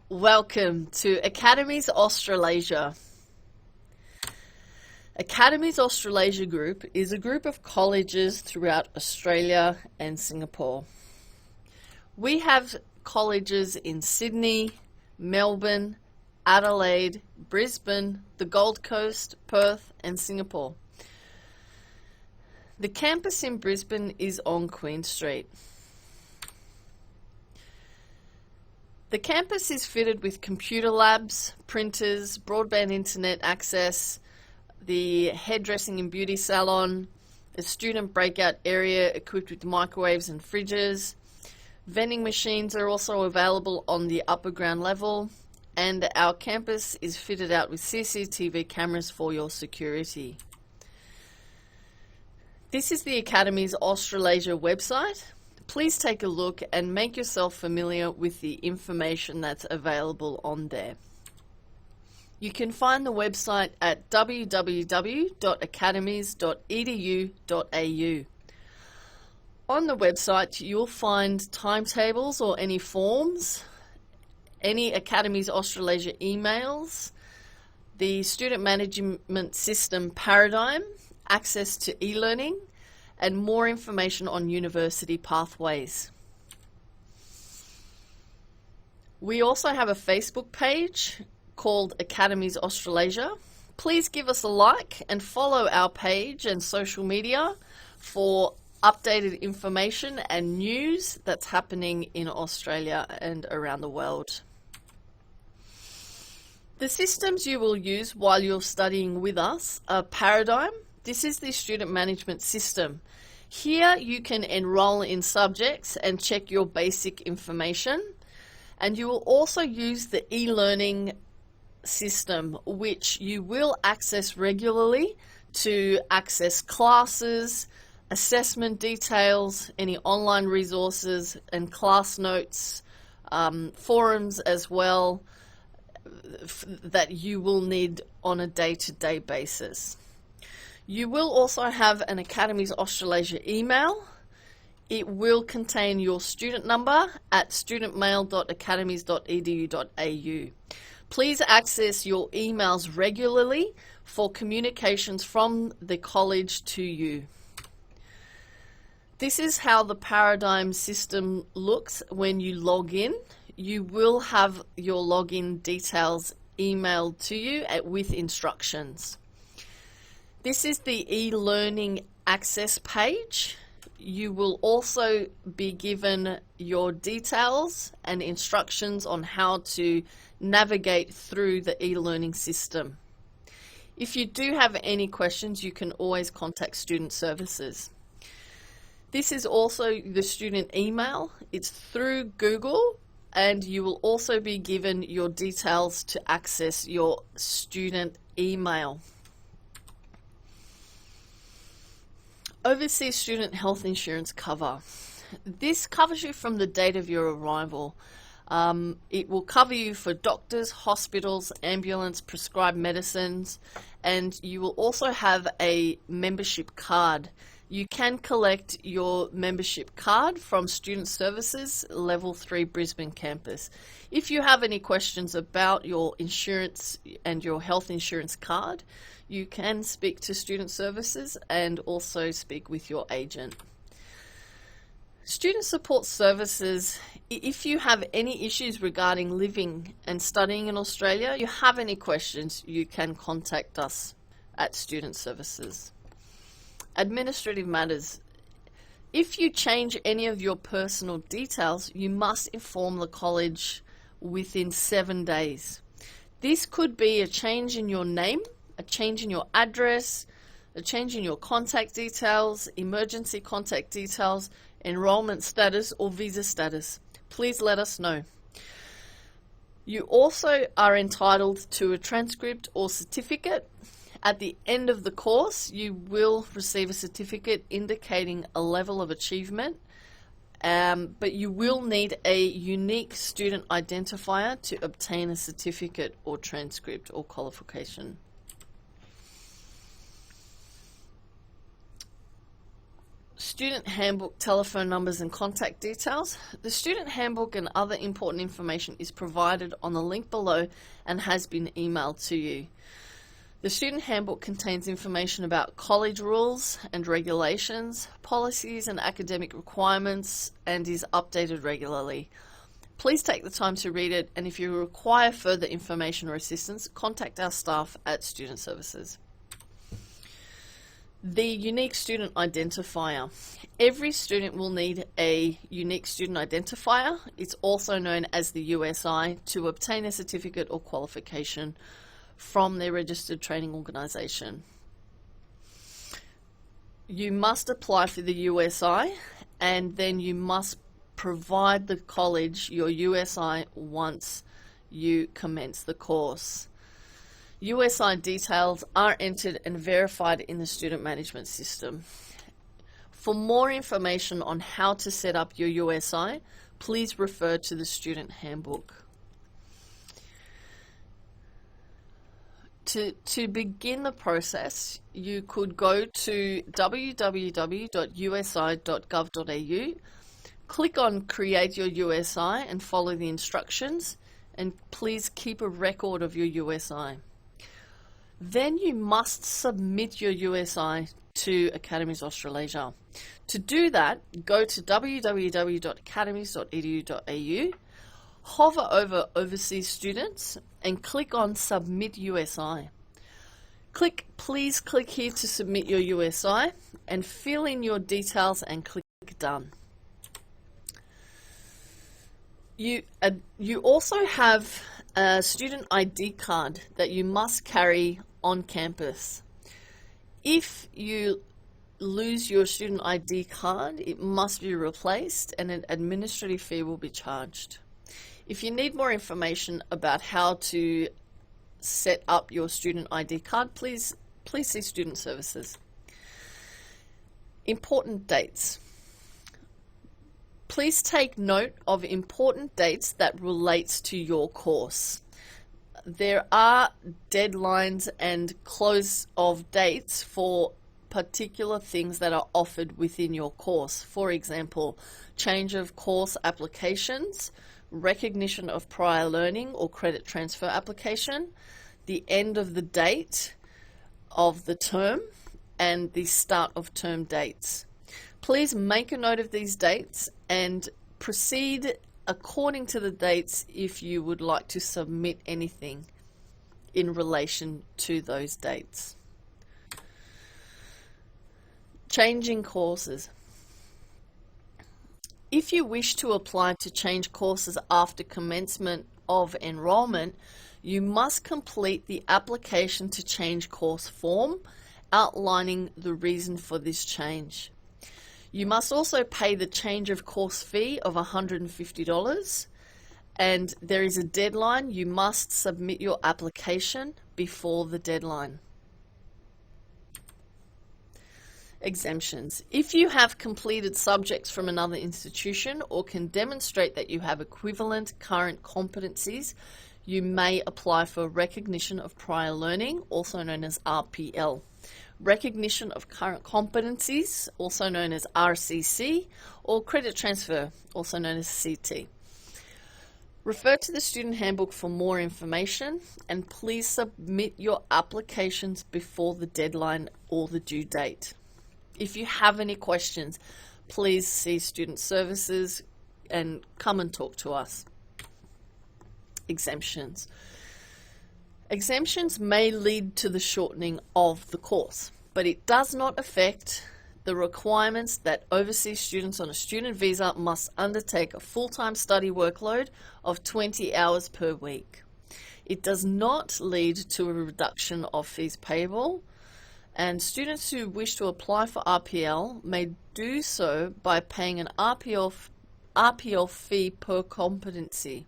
Welcome to Academies Australasia. Academies Australasia Group is a group of colleges throughout Australia and Singapore. We have colleges in Sydney, Melbourne, Adelaide, Brisbane, the Gold Coast, Perth and Singapore. The campus in Brisbane is on Queen Street. The campus is fitted with computer labs, printers, broadband internet access, the hairdressing and beauty salon, a student breakout area equipped with microwaves and fridges. Vending machines are also available on the upper ground level, and our campus is fitted out with CCTV cameras for your security. This is the Academies Australasia website. Please take a look and make yourself familiar with the information that's available on there. You can find the website at www.academies.edu.au. On the website, you'll find timetables or any forms, any Academies Australasia emails, the student management system paradigm, access to e-learning, and more information on university pathways. We also have a Facebook page called Academies Australasia. Please give us a like and follow our page and social media for updated information and news that's happening in Australia and around the world. The systems you will use while you're studying with us are Paradigm. This is the student management system. Here you can enroll in subjects and check your basic information, and you will also use the e-learning system, which you will access regularly to access classes, assessment details, any online resources and class notes, forums as well that you will need on a day-to-day basis. You will also have an Academies Australasia email. It will contain your student number at studentmail.academies.edu.au. Please access your emails regularly for communications from the college to you. This is how the Paradigm system looks when you log in. You will have your login details emailed to you with instructions. This is the e-learning access page. You will also be given your details and instructions on how to navigate through the e-learning system. If you do have any questions, you can always contact Student Services. This is also the student email. It's through Google, and you will also be given your details to access your student email. Overseas student health insurance cover. This covers you from the date of your arrival. It will cover you for doctors, hospitals, ambulance, prescribed medicines, and you will also have a membership card. You can collect your membership card from Student Services Level 3 Brisbane campus. If you have any questions about your insurance and your health insurance card, you can speak to Student Services and also speak with your agent. Student Support Services, if you have any issues regarding living and studying in Australia, you have any questions, you can contact us at Student Services. Administrative matters. If you change any of your personal details, you must inform the college within 7 days. This could be a change in your name, a change in your address, a change in your contact details, emergency contact details, enrollment status or visa status. Please let us know. You also are entitled to a transcript or certificate. At the end of the course, you will receive a certificate indicating a level of achievement, but you will need a unique student identifier to obtain a certificate or transcript or qualification. Student handbook, telephone numbers and contact details. The student handbook and other important information is provided on the link below and has been emailed to you. The student handbook contains information about college rules and regulations, policies and academic requirements, and is updated regularly. Please take the time to read it, and if you require further information or assistance, contact our staff at Student Services. The unique student identifier. Every student will need a unique student identifier. It's also known as the USI to obtain a certificate or qualification from their registered training organisation. You must apply for the USI, and then you must provide the college your USI once you commence the course. USI details are entered and verified in the student management system. For more information on how to set up your USI, please refer to the student handbook. To begin the process, you could go to www.usi.gov.au, click on Create Your USI and follow the instructions, and please keep a record of your USI. Then you must submit your USI to Academies Australasia. To do that, go to www.academies.edu.au, hover over Overseas Students and click on Submit USI. Please click here to submit your USI and fill in your details and click Done. You also have a student ID card that you must carry on campus. If you lose your student ID card, it must be replaced and an administrative fee will be charged. If you need more information about how to set up your student ID card, please see Student Services. Important dates. Please take note of important dates that relates to your course. There are deadlines and close of dates for particular things that are offered within your course. For example, change of course applications, recognition of prior learning or credit transfer application, the end of the date of the term, and the start of term dates. Please make a note of these dates and proceed according to the dates if you would like to submit anything in relation to those dates. Changing courses. If you wish to apply to change courses after commencement of enrolment, you must complete the application to change course form outlining the reason for this change. You must also pay the change of course fee of $150, and there is a deadline. You must submit your application before the deadline. Exemptions. If you have completed subjects from another institution or can demonstrate that you have equivalent current competencies, you may apply for recognition of prior learning, also known as RPL. Recognition of current competencies, also known as RCC, or credit transfer, also known as CT. Refer to the student handbook for more information, and please submit your applications before the deadline or the due date. If you have any questions, please see Student Services and come and talk to us. Exemptions. Exemptions may lead to the shortening of the course, but it does not affect the requirements that overseas students on a student visa must undertake a full-time study workload of 20 hours per week. It does not lead to a reduction of fees payable, and students who wish to apply for RPL may do so by paying an RPL fee per competency.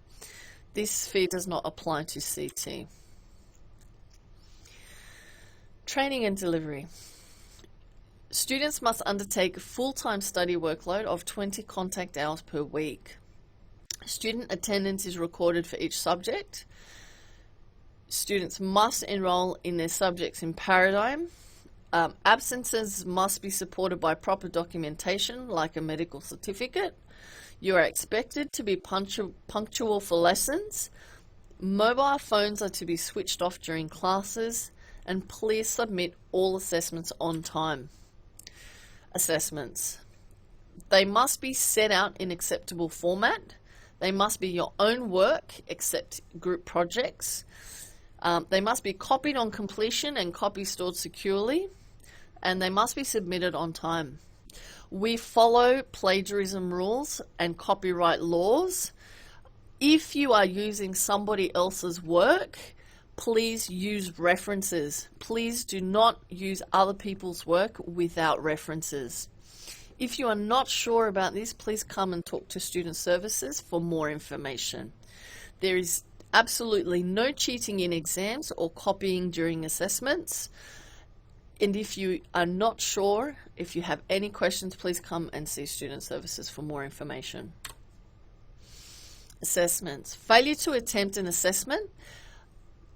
This fee does not apply to CT. Training and delivery. Students must undertake a full-time study workload of 20 contact hours per week. Student attendance is recorded for each subject. Students must enroll in their subjects in Paradigm, Absences must be supported by proper documentation, like a medical certificate. You are expected to be punctual for lessons. Mobile phones are to be switched off during classes, and please submit all assessments on time. Assessments. They must be set out in acceptable format. They must be your own work, except group projects. They must be copied on completion and copies stored securely, and they must be submitted on time. We follow plagiarism rules and copyright laws. If you are using somebody else's work, please use references. Please do not use other people's work without references. If you are not sure about this, please come and talk to Student Services for more information. There is absolutely no cheating in exams or copying during assessments. And if you are not sure, if you have any questions, please come and see Student Services for more information. Assessments. Failure to attempt an assessment.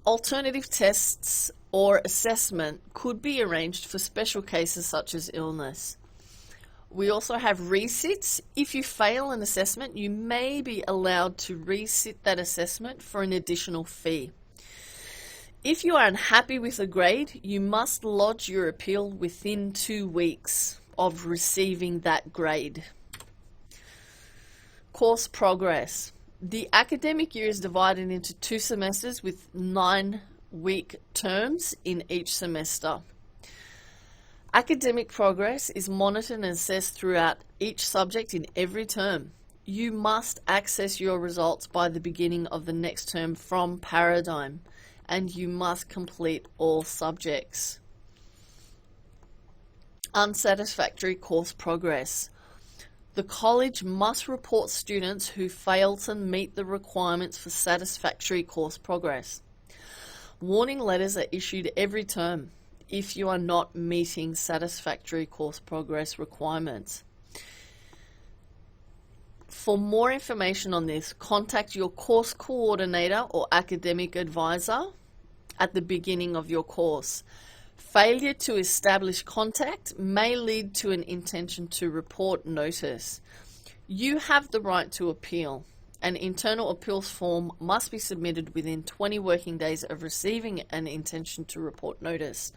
Alternative tests or assessment could be arranged for special cases such as illness. We also have resits. If you fail an assessment, you may be allowed to resit that assessment for an additional fee. If you are unhappy with a grade, you must lodge your appeal within 2 weeks of receiving that grade. Course progress. The academic year is divided into 2 semesters with 9-week terms in each semester. Academic progress is monitored and assessed throughout each subject in every term. You must access your results by the beginning of the next term from Paradigm, and you must complete all subjects. Unsatisfactory course progress. The college must report students who fail to meet the requirements for satisfactory course progress. Warning letters are issued every term if you are not meeting satisfactory course progress requirements. For more information on this, contact your course coordinator or academic advisor at the beginning of your course. Failure to establish contact may lead to an intention to report notice. You have the right to appeal. An internal appeals form must be submitted within 20 working days of receiving an intention to report notice.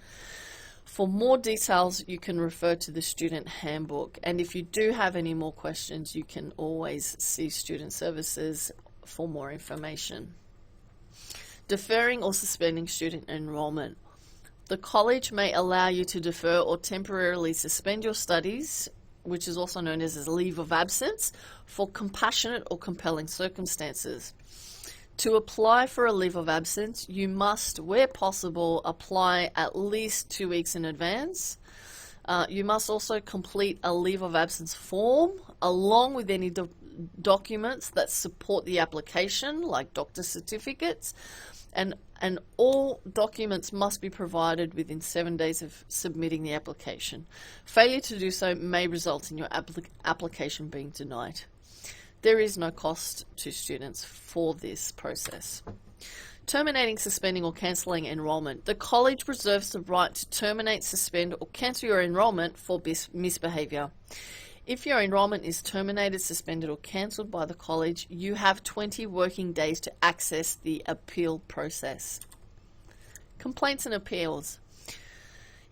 For more details, you can refer to the Student Handbook. And if you do have any more questions, you can always see Student Services for more information. Deferring or suspending student enrollment. The college may allow you to defer or temporarily suspend your studies, which is also known as a leave of absence, for compassionate or compelling circumstances. To apply for a leave of absence, you must, where possible, apply at least 2 weeks in advance. You must also complete a leave of absence form along with any documents that support the application, like doctor certificates, and all documents must be provided within 7 days of submitting the application. Failure to do so may result in your application being denied. There is no cost to students for this process. Terminating, suspending, or cancelling enrollment. The college reserves the right to terminate, suspend, or cancel your enrollment for misbehaviour. If your enrollment is terminated, suspended, or cancelled by the college, you have 20 working days to access the appeal process. Complaints and appeals.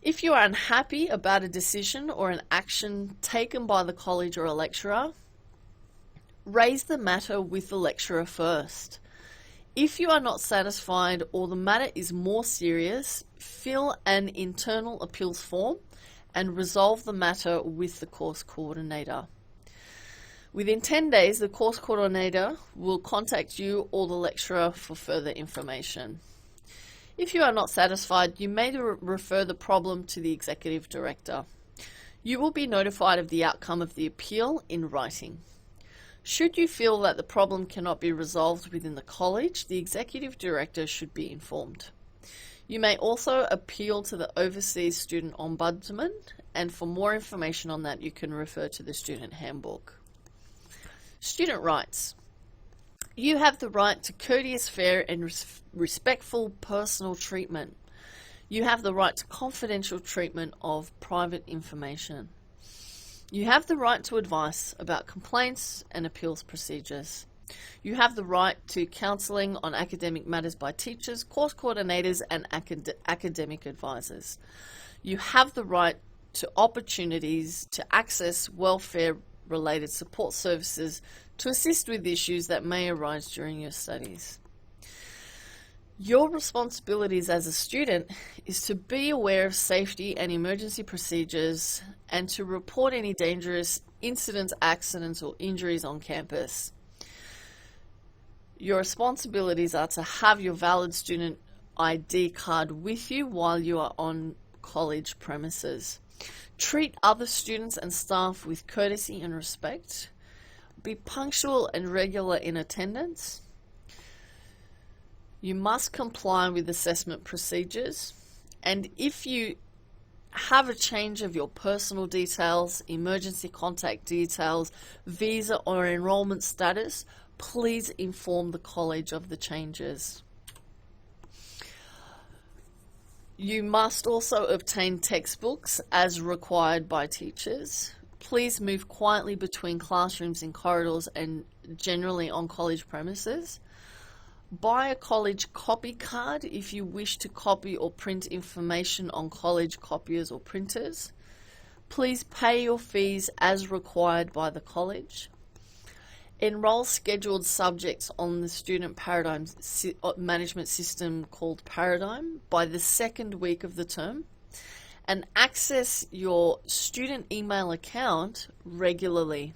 If you are unhappy about a decision or an action taken by the college or a lecturer, raise the matter with the lecturer first. If you are not satisfied or the matter is more serious, fill an internal appeals form and resolve the matter with the course coordinator. Within 10 days, the course coordinator will contact you or the lecturer for further information. If you are not satisfied, you may refer the problem to the executive director. You will be notified of the outcome of the appeal in writing. Should you feel that the problem cannot be resolved within the college, the executive director should be informed. You may also appeal to the Overseas Student Ombudsman, and for more information on that, you can refer to the Student Handbook. Student rights. You have the right to courteous, fair, and respectful personal treatment. You have the right to confidential treatment of private information. You have the right to advice about complaints and appeals procedures. You have the right to counselling on academic matters by teachers, course coordinators, and academic advisors. You have the right to opportunities to access welfare-related support services to assist with issues that may arise during your studies. Your responsibilities as a student is to be aware of safety and emergency procedures and to report any dangerous incidents, accidents, or injuries on campus. Your responsibilities are to have your valid student ID card with you while you are on college premises. Treat other students and staff with courtesy and respect. Be punctual and regular in attendance. You must comply with assessment procedures. And if you have a change of your personal details, emergency contact details, visa or enrollment status, please inform the college of the changes. You must also obtain textbooks as required by teachers. Please move quietly between classrooms in corridors and generally on college premises. Buy a college copy card if you wish to copy or print information on college copiers or printers. Please pay your fees as required by the college. Enroll scheduled subjects on the student paradigm management system called Paradigm by the second week of the term, and access your student email account regularly.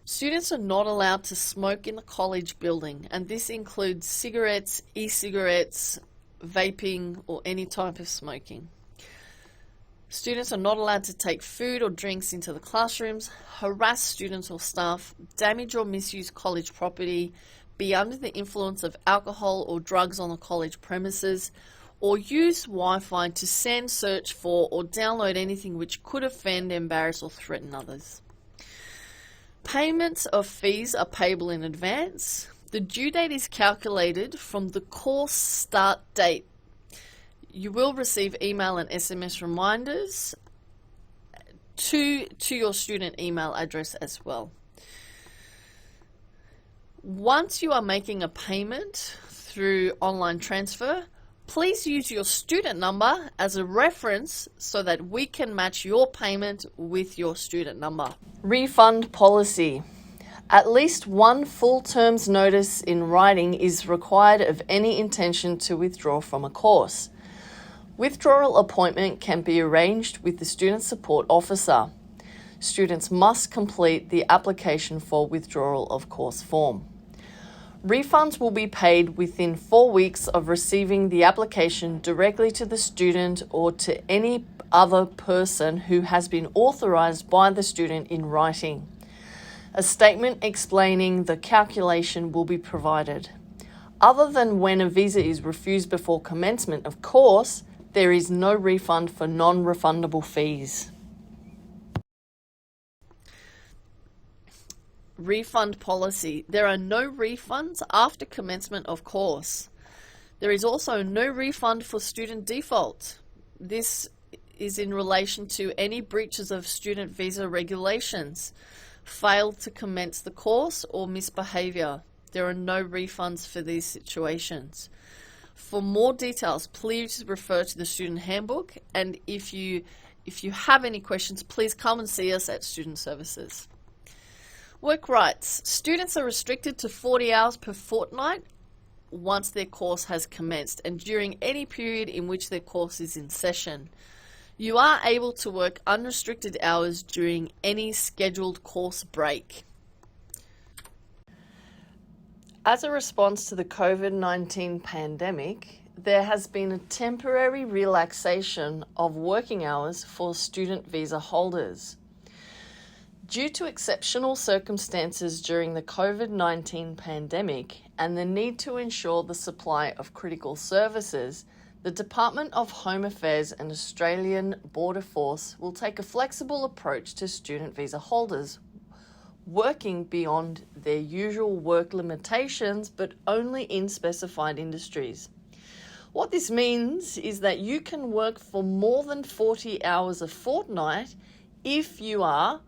Students are not allowed to smoke in the college building, and this includes cigarettes, e-cigarettes, vaping, or any type of smoking. Students are not allowed to take food or drinks into the classrooms, harass students or staff, damage or misuse college property, be under the influence of alcohol or drugs on the college premises, or use Wi-Fi to send, search for, or download anything which could offend, embarrass, or threaten others. Payments of fees are payable in advance. The due date is calculated from the course start date. You will receive email and SMS reminders to your student email address as well. Once you are making a payment through online transfer, please use your student number as a reference so that we can match your payment with your student number. Refund policy. At least one full term's notice in writing is required of any intention to withdraw from a course. Withdrawal appointment can be arranged with the student support officer. Students must complete the application for withdrawal of course form. Refunds will be paid within 4 weeks of receiving the application directly to the student or to any other person who has been authorised by the student in writing. A statement explaining the calculation will be provided. Other than when a visa is refused before commencement of course, there is no refund for non-refundable fees. Refund policy. There are no refunds after commencement of course. There is also no refund for student default. This is in relation to any breaches of student visa regulations, failed to commence the course, or misbehaviour. There are no refunds for these situations. For more details, please refer to the student handbook, and if you have any questions, please come and see us at Student Services. Work rights. Students are restricted to 40 hours per fortnight once their course has commenced and during any period in which their course is in session. You are able to work unrestricted hours during any scheduled course break. As a response to the COVID-19 pandemic, there has been a temporary relaxation of working hours for student visa holders. Due to exceptional circumstances during the COVID-19 pandemic and the need to ensure the supply of critical services, the Department of Home Affairs and Australian Border Force will take a flexible approach to student visa holders working beyond their usual work limitations, but only in specified industries. What this means is that you can work for more than 40 hours a fortnight if you are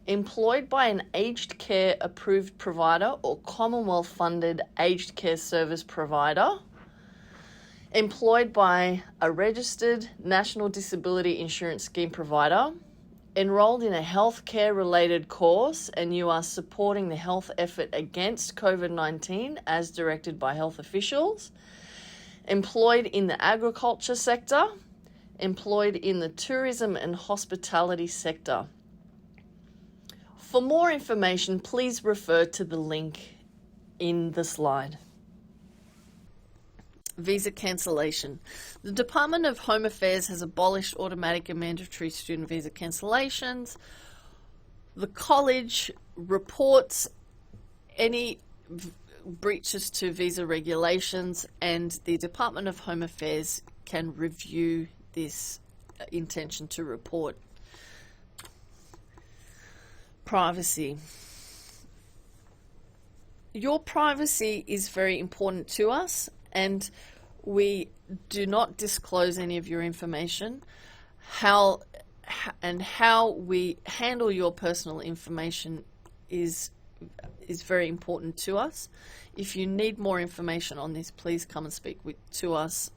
employed by an aged care approved provider or Commonwealth funded aged care service provider, employed by a registered National Disability Insurance Scheme provider, enrolled in a healthcare related course and you are supporting the health effort against COVID-19 as directed by health officials, employed in the agriculture sector, employed in the tourism and hospitality sector. For more information, please refer to the link in the slide. Visa cancellation. The Department of Home Affairs has abolished automatic and mandatory student visa cancellations. The college reports any breaches to visa regulations, and the Department of Home Affairs can review this intention to report. Privacy. Your privacy is very important to us, and we do not disclose any of your information. How we handle your personal information is very important to us. If you need more information on this, please come and speak to us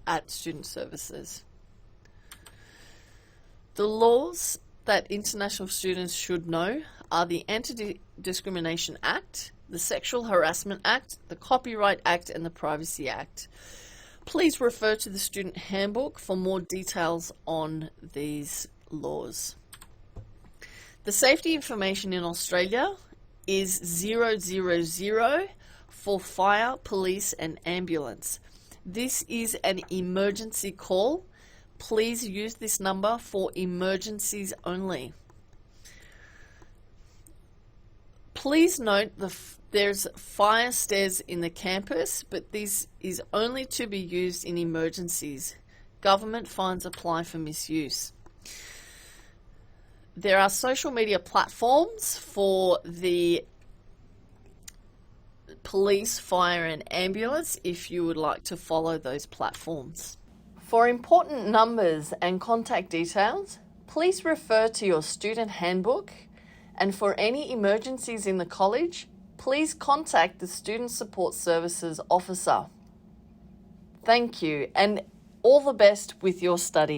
at Student Services. The laws that international students should know are the Anti-Discrimination Act, the Sexual Harassment Act, the Copyright Act, and the Privacy Act. Please refer to the Student Handbook for more details on these laws. The safety information in Australia is 000 for fire, police, and ambulance. This is an emergency call. Please use this number for emergencies only. Please note there's fire stairs in the campus, but this is only to be used in emergencies. Government fines apply for misuse. There are social media platforms for the police, fire, and ambulance if you would like to follow those platforms. For important numbers and contact details, please refer to your student handbook, and for any emergencies in the college, please contact the Student Support Services officer. Thank you, and all the best with your studies.